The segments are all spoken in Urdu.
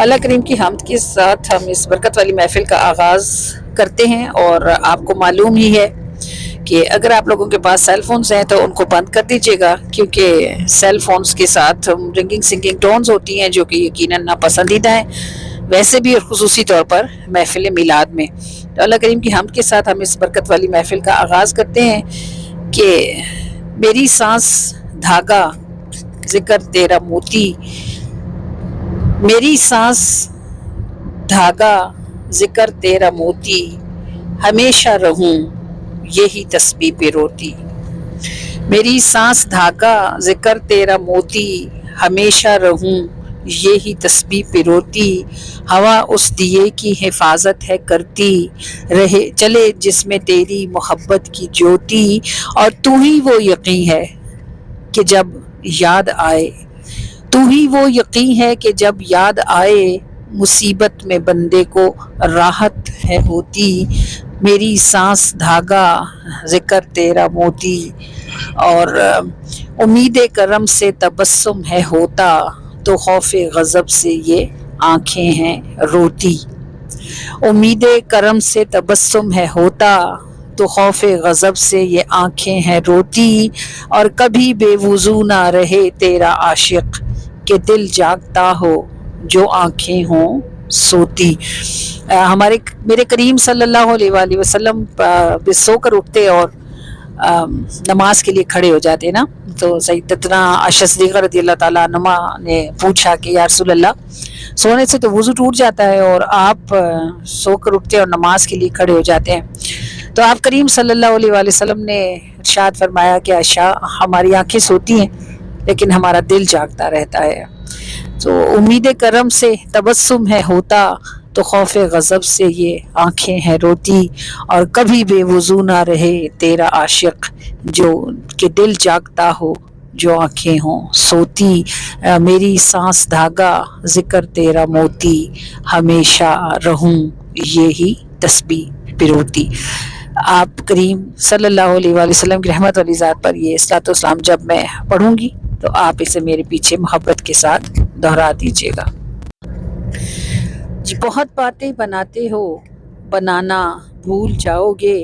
اللہ کریم کی حمد کے ساتھ ہم اس برکت والی محفل کا آغاز کرتے ہیں، اور آپ کو معلوم ہی ہے کہ اگر آپ لوگوں کے پاس سیل فونز ہیں تو ان کو بند کر دیجیے گا، کیونکہ سیل فونز کے ساتھ رنگنگ سنگنگ ٹونز ہوتی ہیں جو کہ یقیناً ناپسندیدہ ہیں، ویسے بھی اور خصوصی طور پر محفل میلاد میں۔ تو اللہ کریم کی حمد کے ساتھ ہم اس برکت والی محفل کا آغاز کرتے ہیں کہ میری سانس دھاگا ذکر تیرا موتی، میری سانس دھاگا ذکر تیرا موتی، ہمیشہ رہوں یہی تسبیح پہ روتی۔ میری سانس دھاگا ذکر تیرا موتی، ہمیشہ رہوں یہی تسبیح پہ روتی، ہوا اس دیے کی حفاظت ہے کرتی، رہے چلے جس میں تیری محبت کی جوتی، اور تو ہی وہ یقین ہے کہ جب یاد آئے، تو ہی وہ یقین ہے کہ جب یاد آئے، مصیبت میں بندے کو راحت ہے ہوتی، میری سانس دھاگا ذکر تیرا موتی، اور امید کرم سے تبسم ہے ہوتا، تو خوف غضب سے یہ آنکھیں ہیں روتی۔ امید کرم سے تبسم ہے ہوتا، تو خوف غضب سے یہ آنکھیں ہیں روتی، اور کبھی بے وضو نہ رہے تیرا عاشق، کہ دل جاگتا ہو جو آنکھیں ہوں سوتی۔ میرے کریم صلی اللہ علیہ وآلہ وسلم سو کر اٹھتے اور نماز کے لیے کھڑے ہو جاتے نا، تو سیدتنا عائشہ صدیقہ رضی اللہ تعالیٰ عنہا نے پوچھا کہ یا رسول اللہ، سونے سے تو وضو ٹوٹ جاتا ہے اور آپ سو کر اٹھتے اور نماز کے لیے کھڑے ہو جاتے ہیں، تو آپ کریم صلی اللہ علیہ وآلہ وسلم نے ارشاد فرمایا کہ عائشہ، ہماری آنکھیں سوتی ہیں لیکن ہمارا دل جاگتا رہتا ہے، تو امید کرم سے تبسم ہے ہوتا، تو خوف غضب سے یہ آنکھیں ہیں روتی، اور کبھی بے وضو نہ رہے تیرا عاشق، جو کہ دل جاگتا ہو جو آنکھیں ہوں سوتی، میری سانس دھاگا ذکر تیرا موتی، ہمیشہ رہوں یہی تسبیح پروتی۔ آپ کریم صلی اللہ علیہ وآلہ وسلم کی رحمت والی ذات پر یہ اصلاۃ والسلام جب میں پڑھوں گی تو آپ اسے میرے پیچھے محبت کے ساتھ دہرا دیجیے گا۔ جی، بہت باتیں بناتے ہو بنانا بھول جاؤ گے،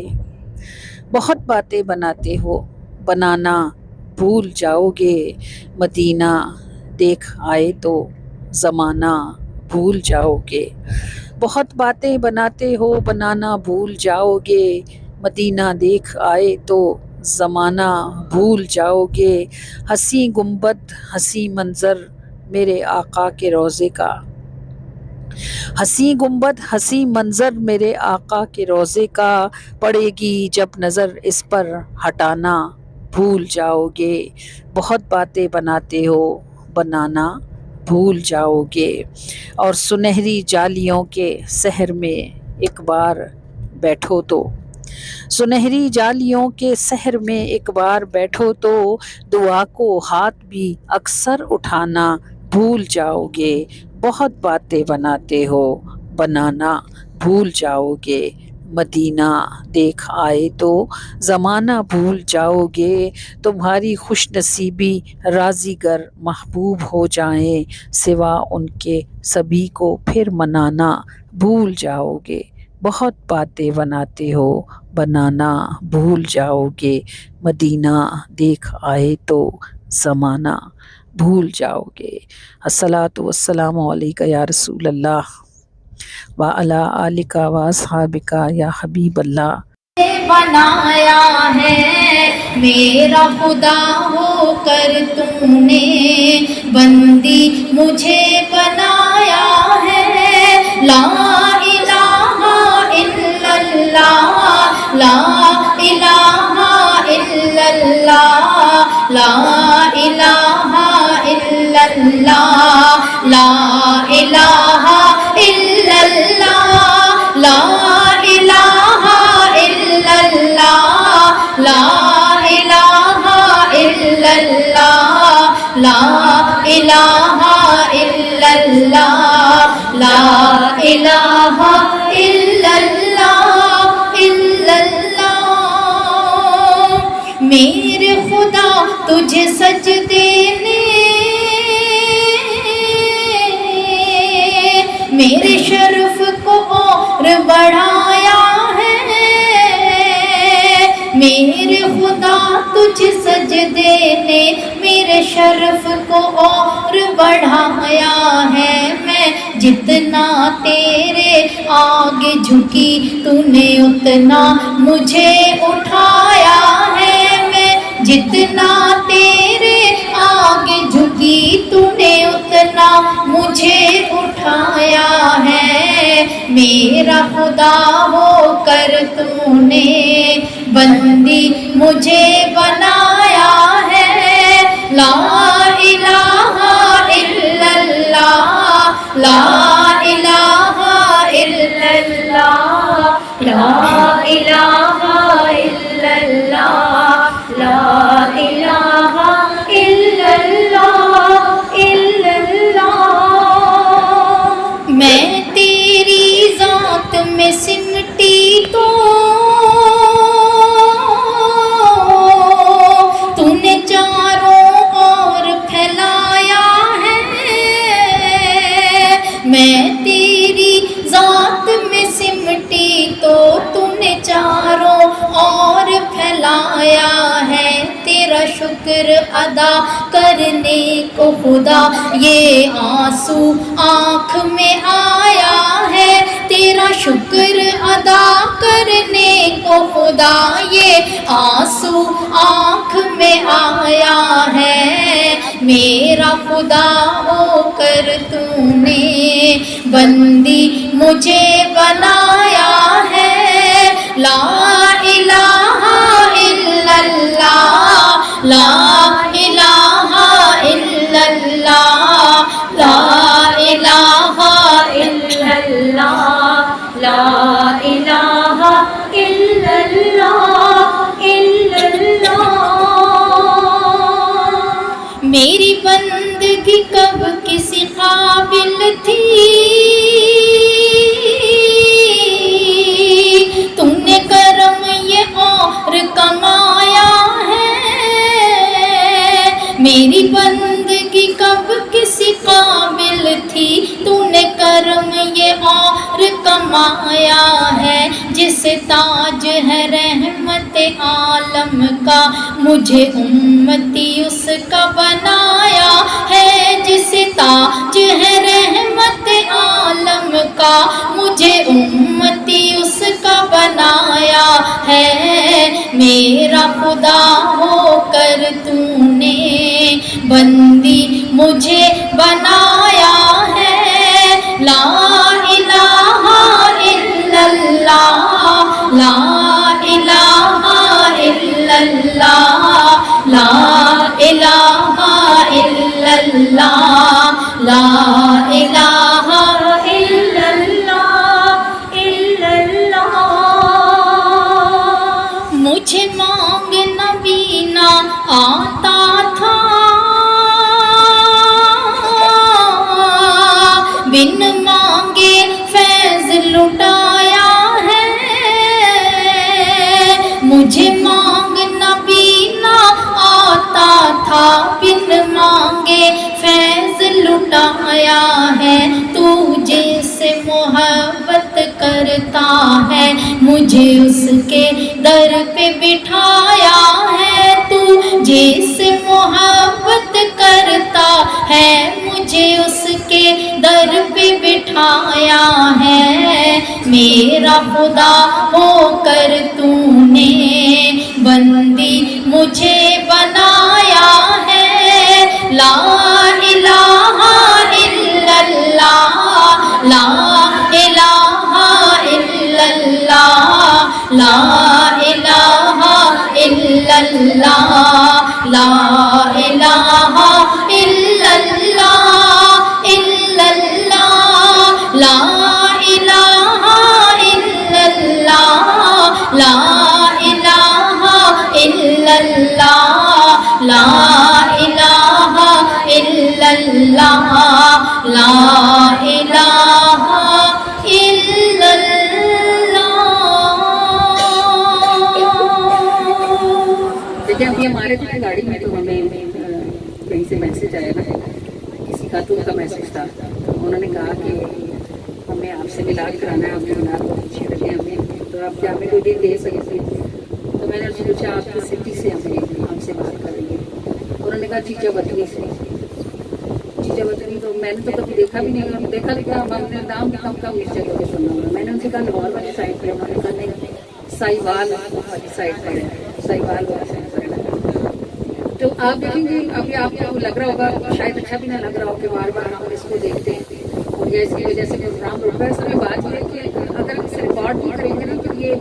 بہت باتیں بناتے ہو بنانا بھول جاؤ گے، مدینہ دیکھ آئے تو زمانہ بھول جاؤ گے، بہت باتیں بناتے ہو بنانا بھول جاؤ گے، مدینہ دیکھ آئے تو زمانہ بھول جاؤ گے، حسین گنبد حسین منظر میرے آقا کے روضے کا، حسین گنبد حسین منظر میرے آقا کے روضے کا، پڑے گی جب نظر اس پر ہٹانا بھول جاؤ گے، بہت باتیں بناتے ہو بنانا بھول جاؤ گے، اور سنہری جالیوں کے سحر میں ایک بار بیٹھو تو، سنہری جالیوں کے سحر میں ایک بار بیٹھو تو، دعا کو ہاتھ بھی اکثر اٹھانا بھول جاؤ گے، بہت باتیں بناتے ہو بنانا بھول جاؤ گے، مدینہ دیکھ آئے تو زمانہ بھول جاؤ گے، تمہاری خوش نصیبی راضی گر محبوب ہو جائیں، سوا ان کے سبھی کو پھر منانا بھول جاؤ گے، بہت باتیں بناتے ہو بنانا بھول جاؤ گے، مدینہ دیکھ آئے تو زمانہ بھول جاؤ گے۔ الصلاۃ والسلام علیکہ یا رسول اللہ وعلی آلک واصحابک یا حبیب اللہ۔ بنایا ہے میرا خدا ہو کر تو نے بندی مجھے بنایا ہے، لا الہ الا اللہ، لا الہ الا اللہ، لا الہ الا اللہ، لا الہ الا اللہ، لا الہ الا اللہ، لا الہ الا اللہ، لا الہ الا اللہ، لا الہ الا اللہ، الا اللہ۔ میرے خدا تجھے سجدے نے سجدے نے میرے شرف کو اور بڑھایا ہے، میں جتنا تیرے آگے جھکی تو نے اتنا مجھے اٹھایا ہے، میں جتنا تیرے آگے جھکی تو نے اتنا مجھے اٹھایا ہے، میرا خدا ہو کر تو نے بندی مجھے بنایا ہے، لا الہ الا اللہ، لا الہ الا اللہ، لا الہ الا اللہ، لا الہ الا اللہ، الا اللہ۔ میں تیری ذات میں سمٹی تو تو نے چاروں اور پھیلایا ہے، میں تیری ذات میں سمٹی تو نے چاروں اور پھیلایا ہے، تیرا شکر ادا کرنے کو خدا یہ آنسو آنکھ میں آیا ہے، تیرا شکر ادا کرنے کو خدا یہ آنسو آنکھ میں آیا ہے، میرا خدا ہو کر تو نے بندی مجھے بنایا ہے، لا الہ الا اللہ، لا الہ الا اللہ، لا الہ الا اللہ، لا الہ الا اللہ، الا اللہ۔ میری بندگی کب کسی قابل تھی، تم نے کرم یہ اور کمایا ہے، میری بندگی کب کسی قابل تھی، تو نے کرم یہ اور کمایا ہے، جس تاج ہے رحمت عالم کا مجھے امتی اس کا بنایا ہے، جس تاج ہے رحمت عالم کا مجھے امتی اس کا بنایا ہے، میرا خدا ہو کر تو نے بندی مجھے بنایا ہے، لا الہ الا اللہ، لا الہ الا اللہ، لا الہ الا اللہ، لا الہ الا اللہ، الا اللہ۔ مجھے مانگنا بھی نہ آتا تھا، بن مانگے فیض لٹایا ہے، مجھے مانگنا بھی نہ آتا تھا، بن مانگے فیض لٹایا ہے، تو جس سے محبت کرتا ہے مجھے اس کے در پہ بٹھایا ہے، تو جس سے محبت کرتا ہے مجھے اس کے در پہ بٹھایا ہے، میرا خدا ہو کر تو نے بندی مجھے بنایا ہے، لا الہ الا اللہ، لا الہ الا اللہ، لا الہ الا اللہ، لا الہ الا اللہ، الا اللہ، لا الہ الا اللہ، لا الہ الا اللہ، لا الہ الا اللہ، لا الہ الا اللہ۔ دیکھیں ابھی ہمارے گاڑی میں تو ہمیں کہیں سے میسج آیا نا، کسی خاتون کا میسج تھا، تو انہوں نے کہا کہ ہمیں آپ سے ملاق کرانا ہے، آپ کے ملاق بہت اچھے لگے ہمیں، تو آپ کیا ہمیں کوئی دن دے سکتے ہیں؟ تو میں نے ان سے پوچھا آپ کس سٹی سے ہم سے بات کر رہی ہیں؟ انہوں نے کہا چیچا وطنی سے. چیچا وطنی تو میں نے تو کبھی دیکھا بھی نہیں, اور دیکھا بھی ہم اپنے نام کم اس جگہ پہ سنا ہوا. میں نے ان سے کہا لاہور والی سائڈ پہ, انہوں نے کہا نہیں ساہیوال والی سائڈ پر ہے, ساہیوال والی سائڈ پر ہے. تو آپ دیکھیں گے ابھی آپ کو لگ رہا ہوگا شاید اچھا بھی نہ لگ رہا ہو کہ بار بار ہم اس کو دیکھتے ہیں اور یا اس کی وجہ سے پروگرام رک رہا ہے. اصل میں بات یہ ہے کہ اگر ہم اسے ریکارڈ بھی کریں گے نا تو یہ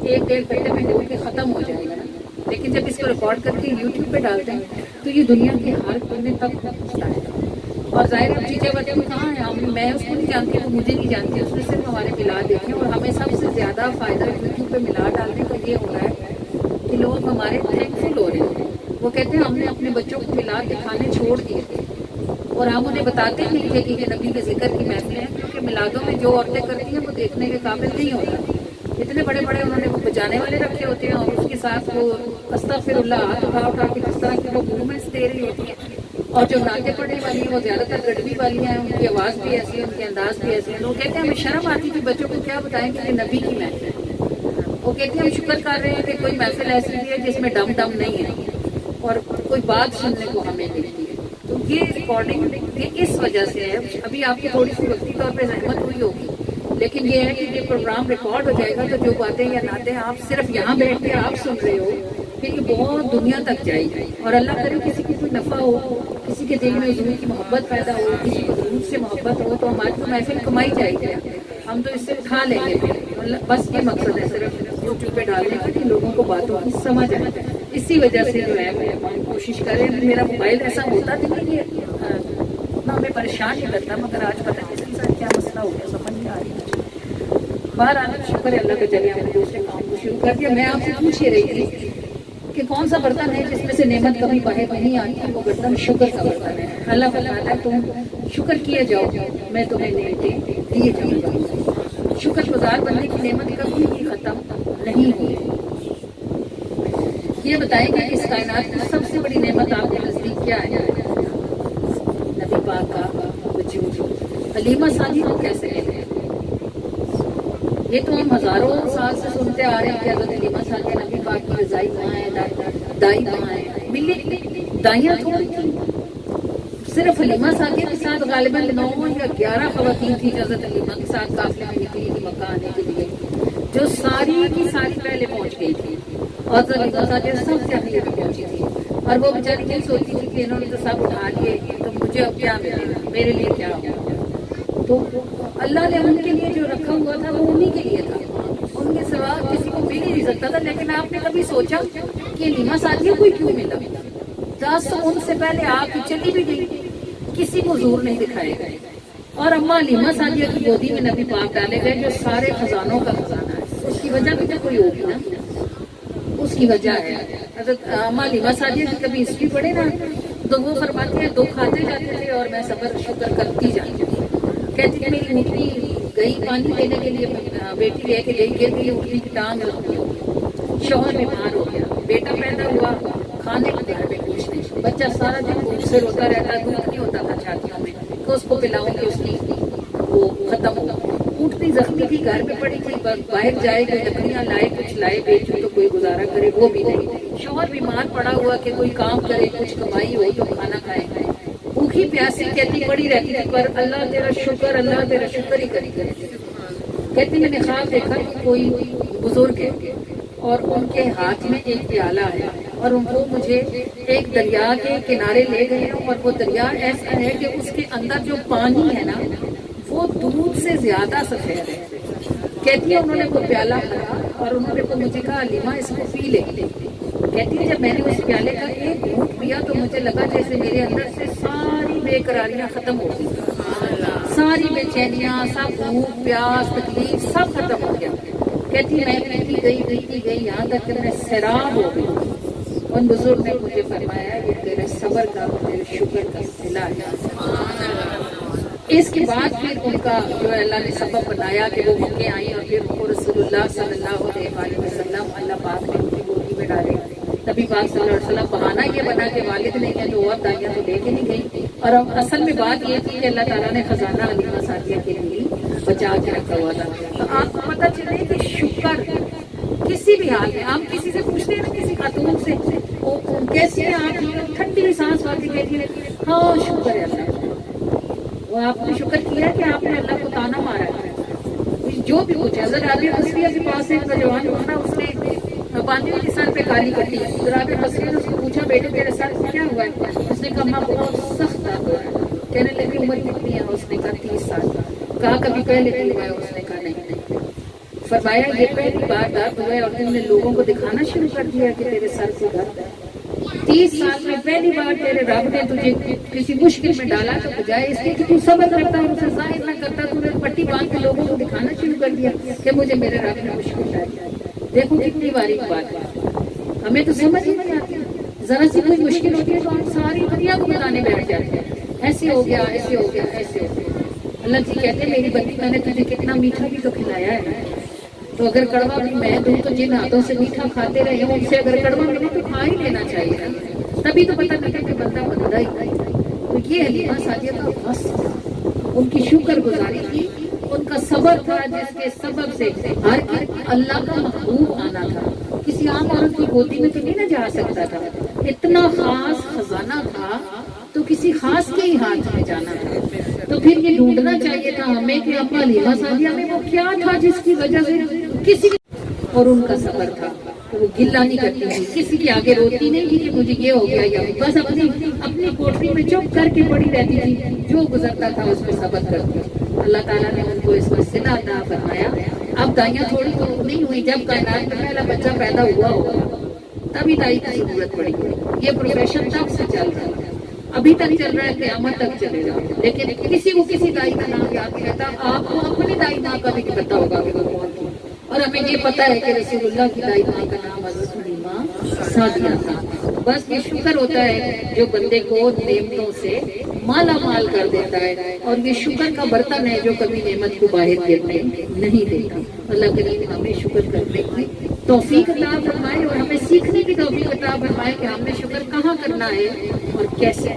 1-1.5 گھنٹے میں ہو کے ختم ہو جائے گا نا, لیکن جب اس کو ریکارڈ کر کے یوٹیوب پہ ڈالتے ہیں تو یہ دنیا کے ہر کونے تک پہنچتا ہے. اور ظاہر ہے چیچا وطنی کہاں ہے, میں اس کو نہیں جانتی, وہ مجھے نہیں جانتی, اس نے صرف ہمارے میلاد دیکھے. اور ہمیں سب سے زیادہ فائدہ یوٹیوب پہ میلاد ڈالنے کا یہ ہو رہا ہے کہ لوگ ہمارے تھینکفل ہو رہے ہیں. وہ کہتے ہیں ہم نے اپنے بچوں کو میلاد دکھانے چھوڑ دیے تھے اور ہم انہیں بتاتے ہی نہیں تھے کہ یہ نبی کے ذکر کی محفلیں ہیں, کیونکہ میلادوں میں جو عورتیں کرتی ہیں وہ دیکھنے کے قابل نہیں ہوتا. اتنے بڑے بڑے انہوں نے وہ بجانے والے رکھے ہوتے ہیں اور اس کے ساتھ وہ استغفر اللہ ہاتھ اٹھا کے جس طرح کی وہ موومنٹس دے رہی ہوتی ہیں. اور جو ناطے پڑھنے والی ہیں وہ زیادہ تر گڑبی والی ہیں, ان کی آواز بھی ایسی ہے, ان کے انداز بھی ایسے ہیں. لوگ کہتے ہیں ہمیں شرم آتی کہ بچوں کو کیا بتائیں کہ یہ نبی کی محفل ہے. وہ کہتے ہیں ہم شکر کر رہے ہیں کہ کوئی محفل ایسی بھی ہے جس میں ڈم نہیں ہے اور کوئی بات سننے کو ہمیں ملتی ہے. تو یہ ریکارڈنگ یہ اس وجہ سے ہے. ابھی آپ کو تھوڑی سی وقتی طور پہ زحمت ہوئی ہوگی, لیکن یہ ہے کہ یہ پروگرام ریکارڈ ہو جائے گا تو جو باتیں یا نعتیں آپ صرف یہاں بیٹھ کے آپ سن رہے ہو پھر یہ بہت دنیا تک جائے گی. اور اللہ کرے کسی کی کوئی نفع ہو, کسی کے دل میں حضور کی محبت پیدا ہو, کسی کو حضور سے محبت ہو, تو ہماری تو محفل کمائی جائے گی. ہم تو اس سے اٹھا لیں گے. بس یہ مقصد ہے صرف یوٹیوب پہ ڈالنے کا کہ لوگوں کو باتوں کی سمجھ آئے. اسی وجہ سے جو ہے ہم کوشش کریں. میرا موبائل ایسا ہوتا نہیں ہے کہ اتنا ہمیں پریشان نہیں کرتا, مگر آج پتہ نہیں اس کے ساتھ کیا مسئلہ ہو گیا سمجھ نہیں آ رہی. باہر آنا شکر ہے اللہ کا, چلے ہم نے دوسرے کام کو شروع کر دیا. میں آپ سے پوچھ ہی رہی تھی کہ کون سا برتن ہے جس میں سے نعمت کبھی باہر نہیں آتی. وہ برتن شکر کا برتن ہے. اللہ فرماتا ہے تم شکر کیے جاؤ میں تمہیں نعمتیں دیے جاؤں گا. شکر گزار بننے کی نعمت کبھی بھی ختم نہیں ہوئی. یہ بتائیں گے کہ اس کائنات کی سب سے بڑی نعمت آپ کے نزدیک کیا ہے؟ نبی پاک کا وجود. حلیمہ سعدی کو کیسے لیتے ہیں؟ یہ تو ہم ہزاروں سال سے سنتے آ رہے ہیں کہ حضرت حلیمہ سعدیہ نبی پاک کی رضائی ماں ہے, دائی ماں ہے. ملی دائیاں تھوڑی تھیں, صرف حلیمہ سعدیہ کے ساتھ غالباً 9 یا 11 خواتین تھیں جو حضرت حلیمہ کے ساتھ قافلے میں نکلی تھی مکہ آنے کے لیے, جو ساری کی ساری پہلے پہنچ گئی تھی. اور حضرت حلیمہ سعدیہ سب سے آخر میں پہنچی تھی. اور وہ بیچاری یہی سوچتی تھی کہ انہوں نے تو سب اٹھا لیے تو مجھے اب کیا ملے گا, میرے لیے کیا ہوگا. تو اللہ نے ان کے لیے جو رکھا ہوا تھا وہ انہی کے لیے تھا, ان کے سوا کسی کو مل ہی نہیں سکتا تھا. لیکن آپ نے کبھی سوچا کہ حلیمہ سعدیہ کو کیوں ملا؟ 10 ان سے پہلے آپ چلی بھی گئی, کسی کو حضور نہیں دکھائے گئے. اور اماں حلیمہ سعدیہ کی گودی میں نبی پاک ڈالے گئے جو سارے خزانوں کا خزانہ ہے. اس کی وجہ بھی تو کوئی ہوگی نا, اس کی وجہ ہے. حضرت اماں حلیمہ سعدیہ کی کبھی ہسٹری پڑھے نا تو وہ فرماتے ہیں 2 کھاتے جاتے تھے اور میں صبر شکر کرتی جاتی تھی. کہتی تھی میری اونٹنی گئی پانی دینے کے لیے, بیٹی لے کے گئی, گر گئی, اونٹنی کی ٹانگ رکھی ہو گئی, شوہر بیمار ہو گیا, بیٹا پیدا ہوا, کھانے کو گھر میں کچھ نہیں, بچہ سارا دن بھوک سے روتا رہتا, دودھ نہیں ہوتا تھا چھاتیوں میں کہ اس کو پلاؤں کہ اس کی وہ ختم ہو. اونٹنی زخمی تھی, گھر میں پڑی تھی, باہر جائے کوئی لکڑیاں لائے, کچھ لائے بیچو تو کوئی گزارا کرے, وہ بھی نہیں. شوہر بیمار پڑا ہوا کہ کوئی کام کرے, کچھ کمائی ہو تو کھانا کھائے. بھوکی پیاسی کہتی پڑی رہتی تھی, پر اللہ تیرا شکر, اللہ تیرا شکر ہی کری کرتی. کہتی میں نے خواب دیکھا کہ کوئی بزرگ ہے اور ان کے ہاتھ میں ایک پیالہ ہے اور ان کو مجھے ایک دریا کے کنارے لے گئے, اور وہ دریا ایسا ہے کہ اس کے اندر جو پانی ہے نا وہ دودھ سے زیادہ سفید ہے. کہتی ہے انہوں نے وہ پیالہ بھرا اور انہوں نے مجھے کہا حلیمہ اس کو پی لے. کہتی ہے جب میں نے اس پیالے کا ایک گھونٹ پیا تو مجھے لگا جیسے میرے اندر سے ساری بے قراریاں ختم ہو گئی, ساری بے چینیاں, سب بھوک پیاس تکلیف سب ختم ہو گیا. کہتی میں پیتی گئی یہاں تک کہ میں سیراب ہو گئی. ان بزرگ نے مجھے فرمایا یہ تیرے صبر کا, تیرے شکر کا صلہ ہے. اس کے بعد پھر ان کا جو اللہ نے سبب بنایا کہ وہ مکے آئیں اور پھر ان کو رسول اللہ صلی اللہ علیہ وسلم اللہ پاک نے ان کی گودی میں ڈالے. نبی پاک صلی اللہ علیہ وسلم بہانہ یہ بنا کہ والد نہیں ہے تو اور دائیاں تو لے کے نہیں گئی. اور اصل میں بات یہ تھی کہ اللہ تعالیٰ نے خزانہ حلیمہ سعدیہ کے لیے بچا کے رکھا ہوا تھا. تو آپ کو پتہ چلے کہ شکر کسی بھی حال میں آپ کسی سے پوچھتے ہیں نا، کسی خاتون سے وہ کیسی ہے آپ، ٹھنڈی سانس والی کہتی ہے ہاں شکر ہے اللہ کا۔ وہ آپ نے شکر کیا کہ آپ نے اللہ کو تانا مارا ہے۔ جو بھی کچھ ہے، حضرت رابعہ بصریہ کے پاس ایک نوجوان ہوا نا، اس نے باندھی ہوئی سر پہ کالی کٹی، رابعہ بصریہ نے اس کو پوچھا بیٹے تیرے سر پہ کیا ہوا ہے؟ اس نے کہا ماں بہت سخت درد ہوا ہے۔ کہنے لگی عمر کتنی ہے؟ اس نے کہا 30 سال۔ کہا کبھی پہلے بھی ہوا ہے؟ اس نے کہا نہیں۔ فرمایا یہ پہلی بار درد ہوا ہے اور تم نے لوگوں کو دکھانا شروع کر دیا کہ تیرے سر سے درد ہے۔ 30 سال میں پہلی بار تیرے رب نے تجھے کسی مشکل میں ڈالا تو بجائے اس کے کہ تو صبر کرتا اور اسے ظاہر نہ کرتا، تو نے پٹی باندھ کے لوگوں کو دکھانا شروع کر دیا کہ مجھے میرے رب نے مشکل ڈالی۔ دیکھو کتنی باریک بات ہے، ہمیں تو سمجھ ہی نہیں آتی، ذرا سی کوئی مشکل ہوتی ہے تو ہم ساری دنیا کو بتانے بیٹھ جاتے ہیں، ایسے ہو گیا ایسے ہو گیا ایسے ہو گیا۔ اللہ جی کہتے ہیں میری بندی میں نے تجھے کتنا میٹھا بھی تو کھلایا ہے نا، تو اگر کڑوا بھی میں دوں تو جن ہاتھوں سے میٹھا کھاتے رہے ہوں ان سے اگر کڑوا ملے تو کھا ہی لینا چاہیے نا، تبھی تو پتہ لگے کہ بندہ بندہ ہی۔ تو یہ حلیمہ سعدیہ کا وصف تھا، ان کی شکر گزاری تھی، ان کا صبر تھا جس کے سبب سے ہر ایک اللہ کا محبوب آنا تھا، کسی عام عورت کی گودی میں تو نہیں نہ جا سکتا تھا، اتنا خاص خزانہ تھا تو کسی خاص کے ہی ہاتھ میں جانا تھا۔ تو پھر یہ ڈھونڈنا چاہیے تھا ہمیں کہ اب حلیمہ سعدیہ میں وہ کیا تھا جس کی وجہ سے کسی، اور ان کا صبر تھا، وہ گلہ نہیں کرتی تھی، کسی کے آگے روتی نہیں تھی کہ مجھے یہ ہو گیا یا بس اپنی کوٹری میں چپ کر کے پڑی رہتی تھی، جو گزرتا تھا اس پہ صبر کرتی۔ اللہ تعالیٰ نے ان کو اس پر صلہ عطا فرمایا۔ اب دائیاں تھوڑی تو نہیں ہوئی، جب کائنات میں پہلا بچہ پیدا ہوا ہوگا تبھی دائی کی ضرورت پڑی، یہ پروفیشن تب سے چل رہا ہے، ابھی تک چل رہا ہے، قیامت تک چلے گا، لیکن کسی کو کسی دائی کا نام یاد نہیں رہتا۔ آپ کو اپنی دائی ماں کا بھی پتا ہوگا کہ وہ کون تھی، اور ہمیں یہ پتا ہے کہ رسول اللہ کی دائی ماں کا نام حضرت حلیمہ سعدیہ تھا۔ بس یہ شکر ہوتا ہے جو بندے کو نعمتوں سے مالا مال کر دیتا ہے، اور یہ شکر کا برتن ہے جو کبھی نعمت کو باہر کرنے نہیں دیتا۔ اللہ کریم ہمیں شکر کرنے کی توفیق عطا فرمائے اور ہمیں سیکھنے کی توفیق عطا فرمائے کہ ہم نے شکر کہاں کرنا ہے اور کیسے۔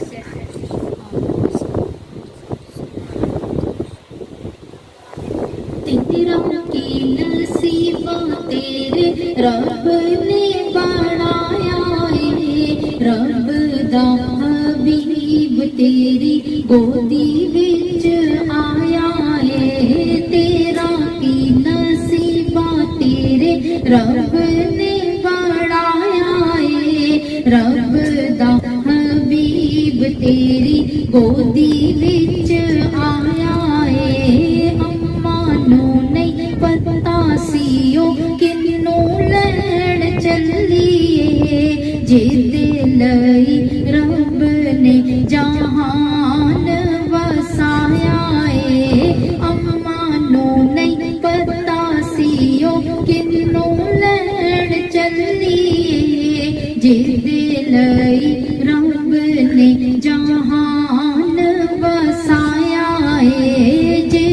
تیرا کی نصیبہ تیرے رب نے بنایا ہے، رب دا حبیب تیری گودی وچ آیا ہے، تیرا کی نصیبہ تیرے رب نے بنایا ہے، رب دا حبیب تیری گودی وچ آیا ہے۔ پتا سیو کنوں لین چلیے، جے لئی رب نے جہان وسایا ہے، امانوں نہیں پتا سیو کنوں لین چلیے، جے لئی رب نے جہان وسایا ہے، جے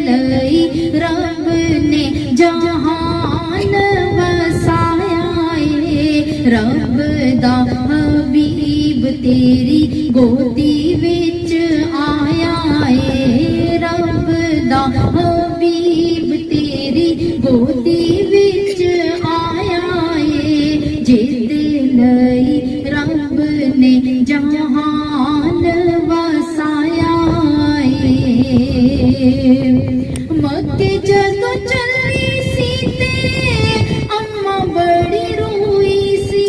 لئی رب نے جہان وسایا ہے، رب دا حبیب تیری گودی وچ آیا ہے، رب دا حبیب تیری گودی وچ آیا ہے، جے لئی رب نے جہان وسایا ہے۔ مکے جدوں چلی سی تے اماں بڑی روئی سی،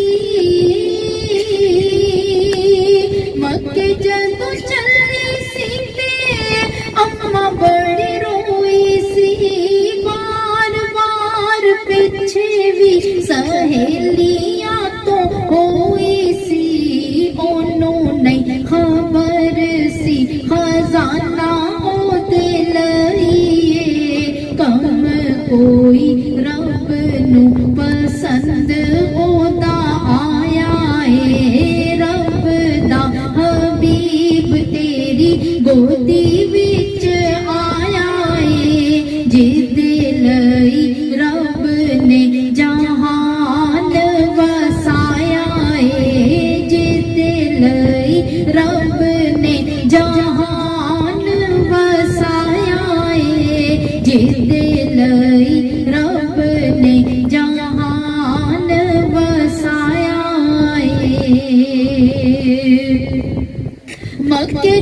مکے جدوں چلی سی تے اماں بڑی روئی سی، بار بار پیچھے بھی سہیلیاں تو ہوئی سی، انہوں نہیں خبر سی خزانہ کوئی رب نو پسند ہوتا آیا ہے، رب دا حبیب تیری گودی وچ آیا ہے، جے لئی رب نے جہان وسایا ہے، جے لئی رب نے جہان وسایا ہے، جے لئی رب نے جہان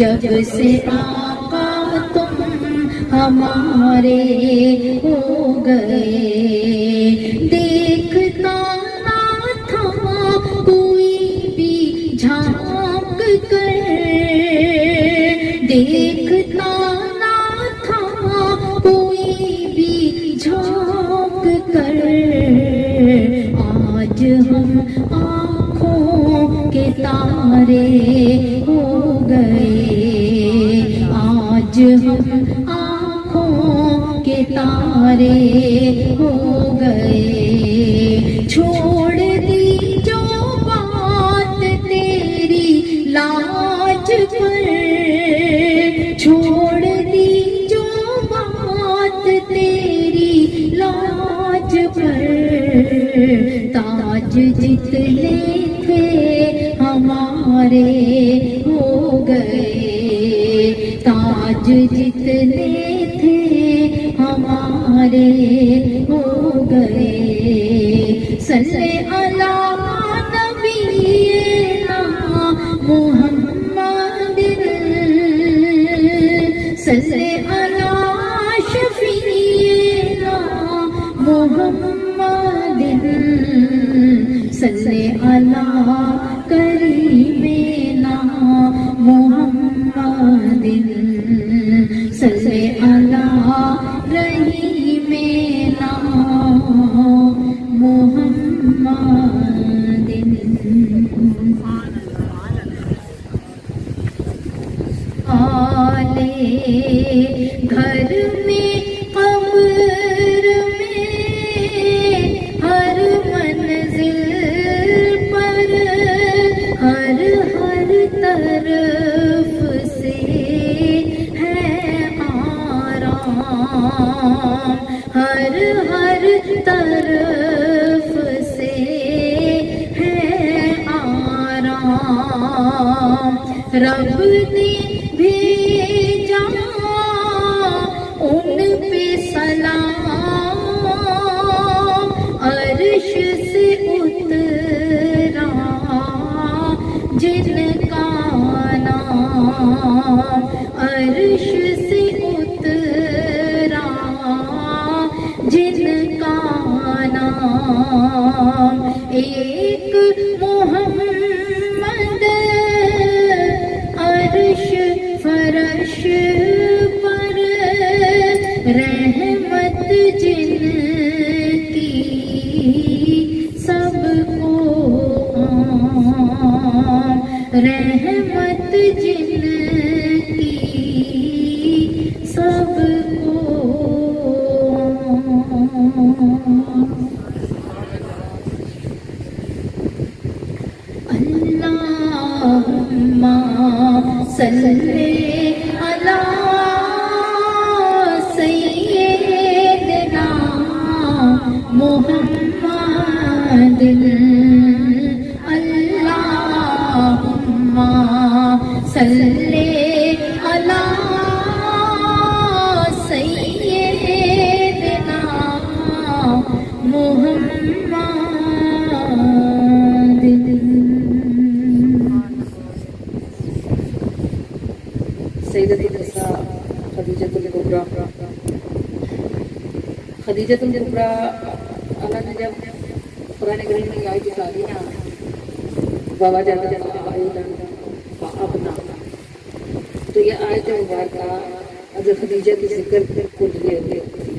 جب سے آقا تم ہمارے ہو گئے، دیکھتا نہ تھا کوئی بھی جھانک کر، دیکھتا نہ تھا کوئی بھی جھانک کر، آج ہم آنکھوں کے تارے ہو گئے، آج ہم آنکھوں کے تارے ہو گئے، چھوڑ دی جو بات تیری لاج پر، چھوڑ دی جو بات تیری لاج پر، تاج جتنے تھے ہمارے ہو گئے، تاج جتنے تھے ہمارے ہو گئے، صلی علی نبینا محمد، صلی علی شفیعنا محمد، صلی علی کریمنا محمد، صلی علی رحیمنا محمد۔ آلے گھر میں قبر میں ہر منزل پر، ہر طرف سے ہے آرام، ہر طرف سے ہے آرام، رب نے بھیجا ان پہ سلام، عرش سے اترا جن کا نام، عرش سے اترا جن کا نام، ایک محمد عرش فرش پر، رحمت جن کی سب کو عام، رحمت جن کی سب کو اللہم صلی علی سیدنا محمد، اللہم صلی علی سیدنا محمد۔ سیدۃ النساء خدیجۃ الکبریٰ، خدیجۃ الکبریٰ اللہ نے جب قرآن کریم میں آیت اتاری نا، بابا جاتا اپنا، تو یہ آیت مبارکہ حضرت خدیجہ کی ذکر کو لیے ہوئے ہوتی ہے۔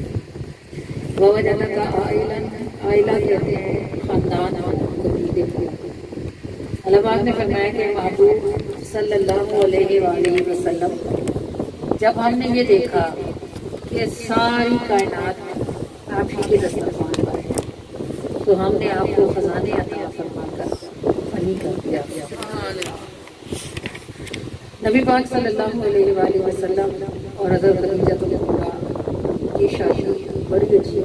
بابا جاتا کا آئلہ کہتے ہیں خاندان اور قبیلے کو۔ اللہ پاک نے فرمایا کہ محبوب صلی اللہ علیہ وآلہ وسلم، جب ہم نے یہ دیکھا کہ ساری کائنات آپ ہی کے دسترخوان پر ہے، تو ہم نے آپ کو خزانے عطا فرما کر غنی کر دیا۔ نبی پاک صلی اللہ علیہ وآلہ وسلم اور حضرت خدیجہ الکبریٰ کی شادی بڑی اچھی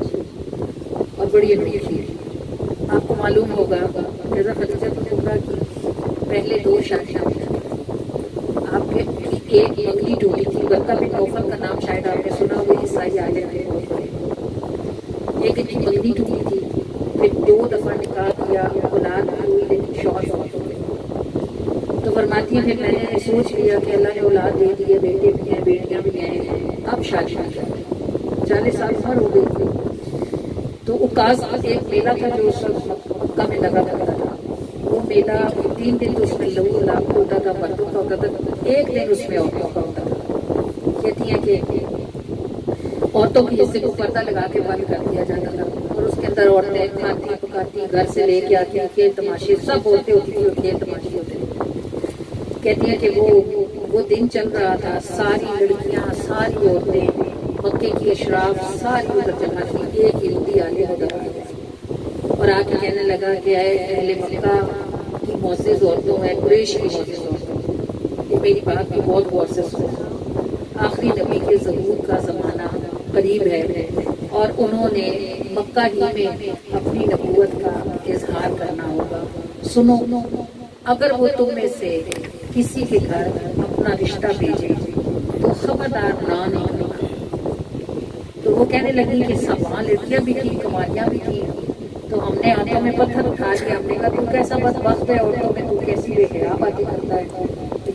اور بڑی انوکھی ہے۔ آپ کو معلوم ہوگا کہ حضرت خدیجہ الکبریٰ کی پہلے 2 شادیاں تھیں۔ آپ کے ایک منگلی ٹوٹی تھی، برقہ بن نوفل کا نام شاید آپ نے سنا ہوگا، عیسائی عالم ہے بہت بڑے۔ ایک ان کی منگلی ٹوٹی تھی، پھر 2 دفعہ نکاح کیا، اولاد ہوئی لیکن شوہر فوت ہو گئے۔ تو فرماتی ہیں پھر میں نے سوچ لیا کہ اللہ نے اولاد دے دی ہے، بیٹے بھی ہیں بیٹیاں بھی ہیں، اب شادی نہیں کرتی، 40 سال عمر ہو گئی تھی۔ تو اکاس ایک میلہ تھا جو اس وقت مکہ میں لگا کرتا تھا، وہ میلہ 3 دن تو اس میں لوگ لاب ہوتا تھا، مردوں کا ہوتا تھا، ایک دن اس میں عورتوں کا ہوتا تھا۔ کہتی ہیں کہ عورتوں کے حصے کو پردہ لگا کے بند کر دیا جاتا تھا، اور اس کے اندر عورتیں کھاتی پکاتی گھر سے لے کے آتی، کھیل تماشے سب عورتیں ہوتی تھی اور کھیل تماشے ہوتے تھے۔ کہتی ہیں کہ وہ دن چل رہا تھا، ساری لڑکیاں ساری عورتیں مکے کی اشراف ساری ادھر جمع تھی، ایک یہودی آگے ادھر آ گیا اور آ کے کہنے لگا کہ اے اہل مکہ کی معزز عورتوں ہے، قریش کی معزز عورتوں، یہ میری بات کو بہت غور سے سنو، آخری نبی کے ظہور کا زمانہ قریب ہے اور انہوں نے مکہ ہی میں اپنی نبوت کا اظہار کرنا ہوگا۔ سنو، اگر وہ تم میں سے کسی کے گھر اپنا رشتہ بھیجے تو خبردار نہ نکلنا۔ تو وہ کہنے لگی کہ سب لڑکیاں بھی تھیں، کماریاں بھی تھیں، تو ہم نے ہاتھوں میں پتھر اٹھا لیا، ہم نے کہا تو کیسا بدبخت ہے، عورتوں میں تو کیسی بے حیا باتیں کرتا ہے۔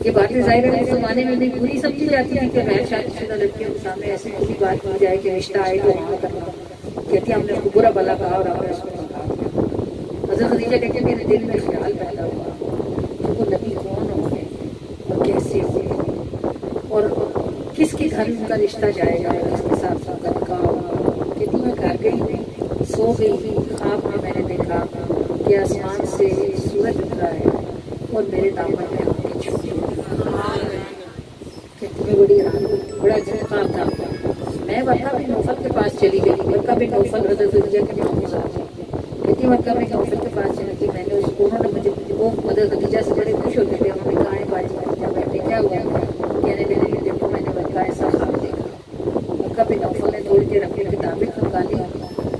یہ باتیں ظاہر ہے اس زمانے میں نہیں بری سمجھی جاتی تھی کہ غیر شادی شدہ لڑکیوں کے سامنے ایسی کوئی بات کی جائے کہ رشتہ آئے تو وہاں کرنا۔ کہتی ہم نے اس کو برا بلا کہا اور ہم نے اس کو بتا دیا۔ حضرت خدیجہ کہتے ہیں میرے دل میں خیال پیدا ہوا کہ وہ نبی کون ہوں گے اور کیسے ہوں گے اور کس کے گھر ان کا رشتہ جائے گا، کس کے ساتھ ان کا نکاح ہوگا۔ کہتی میں گھر گئی، سو گئی، خواب میں نے دیکھا کہ آسمان سے سورج اترا ہے اور میرے دامن میں آ کے چھوٹی کہتی میں بڑی حیران ہوئی، بڑا عجیب خواب تھا۔ میں ورقہ بن نوفل کے پاس چلی گئی، ورقہ بن نوفل حضرت خدیجہ کے ماموں صاحب تھے۔ کہتی ورقہ بن نوفل کے پاس چلی گئی، میں نے اس کو، انہوں نے مجھے، وہ حضرت خدیجہ سے بڑے خوش ہوتے تھے، انہوں نے کہا ہے باجی خدیجہ بیٹے کیا ہوا؟ کہنے لگے کہ دیکھو میں نے ورقہ ایسا خواب دیکھا۔ ورقہ بن نوفل نے تھوڑی دیر اپنی کتابیں کھنگالی،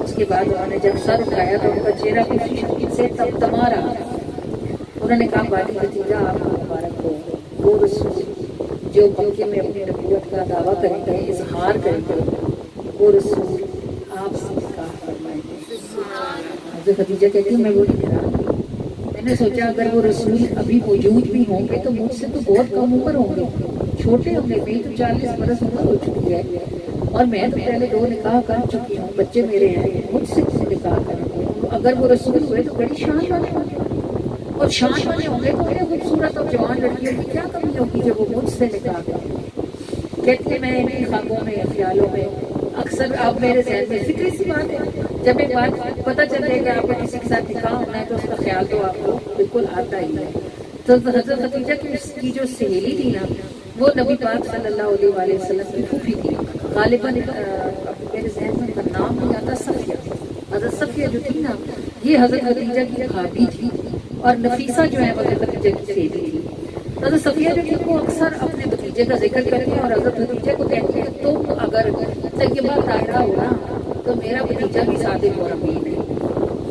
اس کے بعد انہوں نے جب سر اٹھایا تو ان کا چہرہ خوشی سے تمتما رہا تھا۔ انہوں نے کہا باجی بھتیجا آپ کو مبارک ہو، وہ رسول جو مکے میں اپنی نبوت کا دعویٰ کریں گے، اظہار کریں گے، وہ رسول آپ سے نکاح فرمائیں گے۔ حضرت خدیجہ کہتی ہیں میں بڑی حیران ہوئی، میں نے سوچا اگر وہ رسول ابھی موجود بھی ہوں گے تو مجھ سے تو بہت کم عمر ہوں گے، چھوٹے ہوں گے، میری تو 40 برس عمر ہو چکی ہے اور میں تو پہلے 2 نکاح کر چکی ہوں، بچے میرے ہیں، مجھ سے نکاح کریں گے۔ اگر وہ رسول ہوئے تو بڑی شان والے ہوں گے، اور شان والے ہوں گے تو انہیں خوبصورت اور جوان لڑکیوں کی کیا کمی ہوگی جو وہ مجھ سے نکاح کریں گے۔ کہتے ہیں میں انہیں خوابوں میں خیالوں میں اکثر آپ میرے ذہن میں فکری سی بات ہے، جب ایک بات پتہ چل جائے کہ آپ کو کسی کے ساتھ نکاح ہونا ہے تو اس کا خیال تو آپ کو بالکل آتا ہی ہے۔ تو حضرت خدیجہ کی جو سہیلی تھی نا وہ نبی پاک صلی اللہ علیہ وآلہ وسلم کی پھوپھی تھی، غالباً میرے ذہن میں ان کا نام نہیں آتا، صفیہ، حضرت صفیہ جو تھی نا یہ حضرت خدیجہ کی بھابھی تھی، اور نفیسہ جو ہے وہ حضرت خدیجہ کی سہیلی تھی۔ حضرت صفیہ جو تھی وہ اکثر اپنے بھتیجے کا ذکر کرتی ہیں اور حضرت خدیجہ کو کہتی ہیں کہ تم اگر طیبہ طاہرہ ہو نا تو میرا بھتیجا بھی صادق اور امین ہے،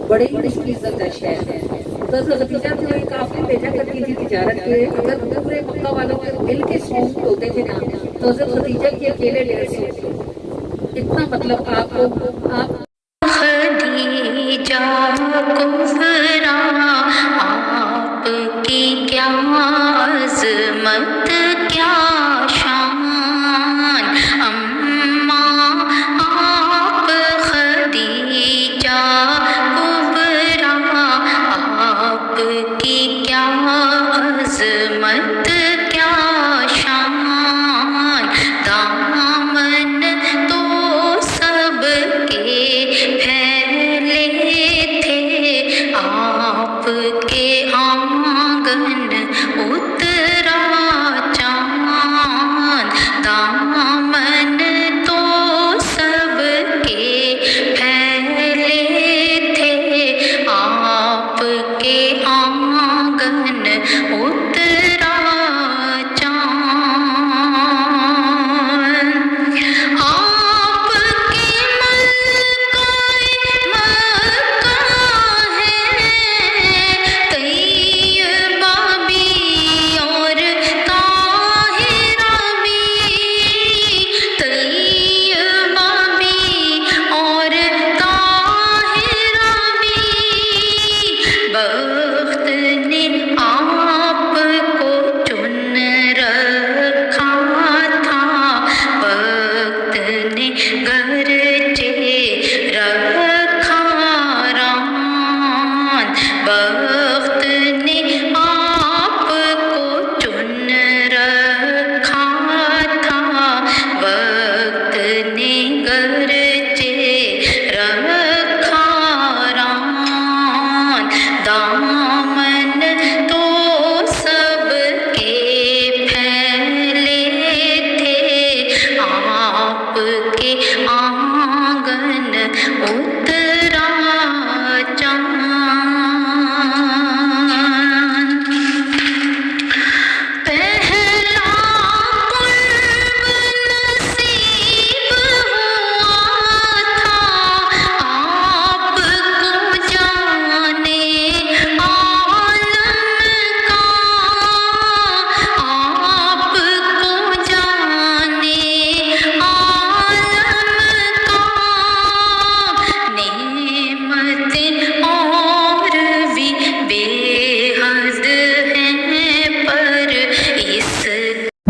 بڑی اس کی عزت ہے شہر ہے۔ تو حضرت خدیجہ جو ایک قافلے بھیجا کرتی تھی تجارت کے، اگر پورے مکہ والوں کے مل کے سونگ ہوتے تھے نا تو حضرت خدیجہ کے اکیلے 150 ہوتے، اتنا مطلب آپ خدیجہ کفرا آپ کی کیا عظمت کیا شان، اماں آپ خدیجہ کفرا آپ کی کیا عظمت کیا شان، دامن تو سب کے پھیلے تھے آپ کے آنگن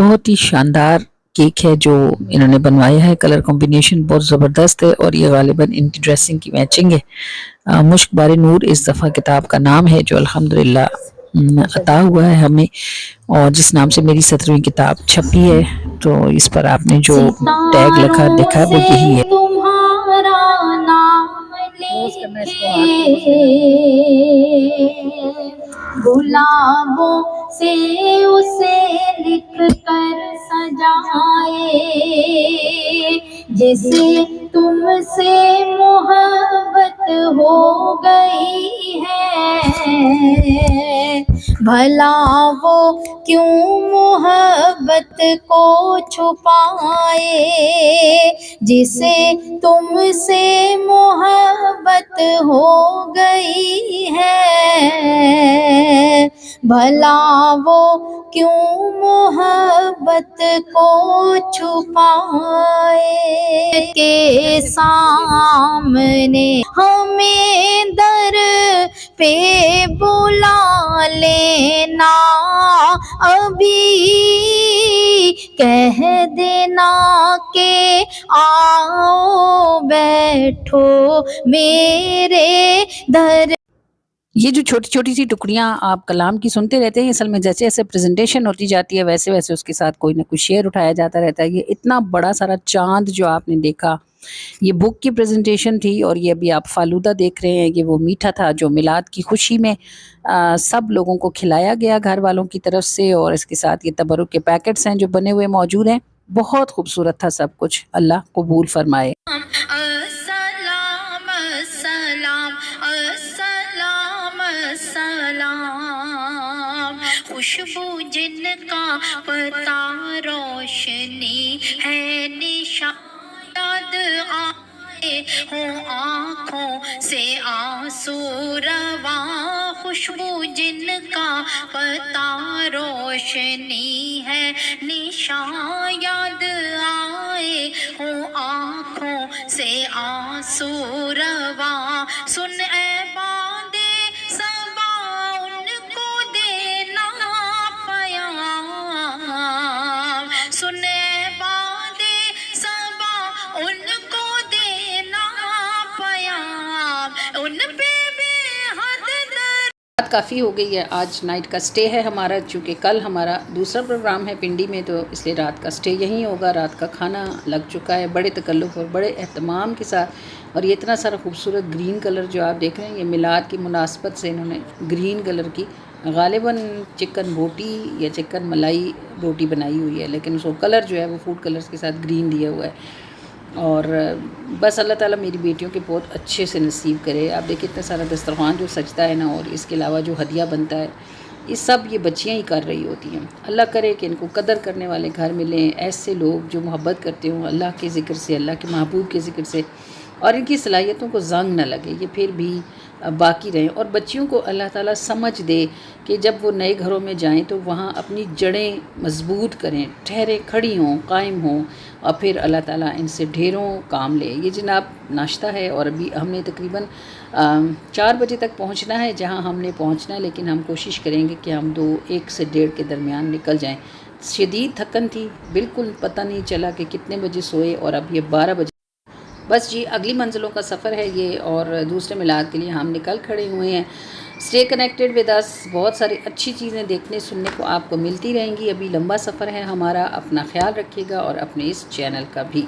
بہت ہی شاندار کیک ہے جو انہوں نے بنوایا ہے، کلر کمبینیشن بہت زبردست ہے اور یہ غالباً ان کی ڈریسنگ کی میچنگ ہے۔ مشک بار نور اس دفعہ کتاب کا نام ہے جو الحمدللہ عطا ہوا ہے ہمیں، اور جس نام سے میری 17ویں کتاب چھپی ہے، تو اس پر آپ نے جو ٹیگ لکھا ستاروں دیکھا وہ سے یہی ہے۔ تمہارا نام لکھے، گلابوں سے اسے لکھ کر سجائے، جسے تم سے محبت ہو گئی ہے، بھلا وہ کیوں محبت کو چھپائے، جسے تم سے محبت ہو گئی ہے، بھلا وہ کیوں محبت کو چھپائے، کے سامنے ہمیں در پہ بلا لینا، ابھی کہہ دینا کہ آؤ بیٹھو میرے در۔ یہ جو چھوٹی چھوٹی سی ٹکڑیاں آپ کلام کی سنتے رہتے ہیں، اصل میں جیسے جیسے پریزنٹیشن ہوتی جاتی ہے ویسے ویسے اس کے ساتھ کوئی نہ کوئی شعر اٹھایا جاتا رہتا ہے۔ یہ اتنا بڑا سارا چاند جو آپ نے دیکھا، یہ بک کی پریزنٹیشن تھی، اور یہ ابھی آپ فالودہ دیکھ رہے ہیں، یہ وہ میٹھا تھا جو میلاد کی خوشی میں سب لوگوں کو کھلایا گیا گھر والوں کی طرف سے، اور اس کے ساتھ یہ تبرک کے پیکٹس ہیں جو بنے ہوئے موجود ہیں۔ بہت خوبصورت تھا سب کچھ، اللہ قبول فرمائے۔ السلام السلام السلام السلام، خوشبو جن کا پتا روشنی ہے، نشان یاد آئے ہوں آنکھوں سے آنسو رواں، خوشبو جن کا پتا روشنی ہے، نشان یاد آئے ہوں آنکھوں سے آنسو رواں، سن اے باندے صبا ان کو دینا پیام، سن اے باندے صبا ان کو دینا پیام، ان پہ بے حد رات کافی ہو گئی ہے، آج نائٹ کا سٹے ہے ہمارا، چونکہ کل ہمارا دوسرا پروگرام ہے پنڈی میں، تو اس لیے رات کا سٹے یہیں ہوگا۔ رات کا کھانا لگ چکا ہے بڑے تکلف اور بڑے اہتمام کے ساتھ، اور یہ اتنا سارا خوبصورت گرین کلر جو آپ دیکھ رہے ہیں، یہ میلاد کی مناسبت سے انہوں نے گرین کلر کی غالباً چکن بوٹی یا چکن ملائی بوٹی بنائی ہوئی ہے، لیکن اس کو کلر جو ہے وہ فوڈ کلرز کے ساتھ گرین دیا ہوا ہے، اور بس اللہ تعالیٰ میری بیٹیوں کے بہت اچھے سے نصیب کرے۔ آپ دیکھیں اتنا سارا دسترخوان جو سجتا ہے نا، اور اس کے علاوہ جو ہدیہ بنتا ہے، یہ سب یہ بچیاں ہی کر رہی ہوتی ہیں۔ اللہ کرے کہ ان کو قدر کرنے والے گھر ملیں، ایسے لوگ جو محبت کرتے ہوں اللہ کے ذکر سے، اللہ کے محبوب کے ذکر سے، اور ان کی صلاحیتوں کو زنگ نہ لگے، یہ پھر بھی باقی رہیں، اور بچیوں کو اللہ تعالیٰ سمجھ دے کہ جب وہ نئے گھروں میں جائیں تو وہاں اپنی جڑیں مضبوط کریں، ٹھہرے کھڑی ہوں، قائم ہوں، اور پھر اللہ تعالیٰ ان سے ڈھیروں کام لے۔ یہ جناب ناشتہ ہے، اور ابھی ہم نے تقریباً 4 بجے تک پہنچنا ہے جہاں ہم نے پہنچنا ہے، لیکن ہم کوشش کریں گے کہ ہم 1 سے 1:30 کے درمیان نکل جائیں۔ شدید تھکن تھی، بالکل پتہ نہیں چلا کہ کتنے بجے سوئے، اور اب یہ 12 بجے۔ بس جی اگلی منزلوں کا سفر ہے یہ، اور دوسرے میلاد کے لیے ہم نکل کھڑے ہوئے ہیں۔ اسٹے کنیکٹڈ ود اس، بہت ساری اچھی چیزیں دیکھنے سننے کو آپ کو ملتی رہیں گی۔ ابھی لمبا سفر ہے ہمارا، اپنا خیال رکھیے گا اور اپنے اس چینل کا بھی۔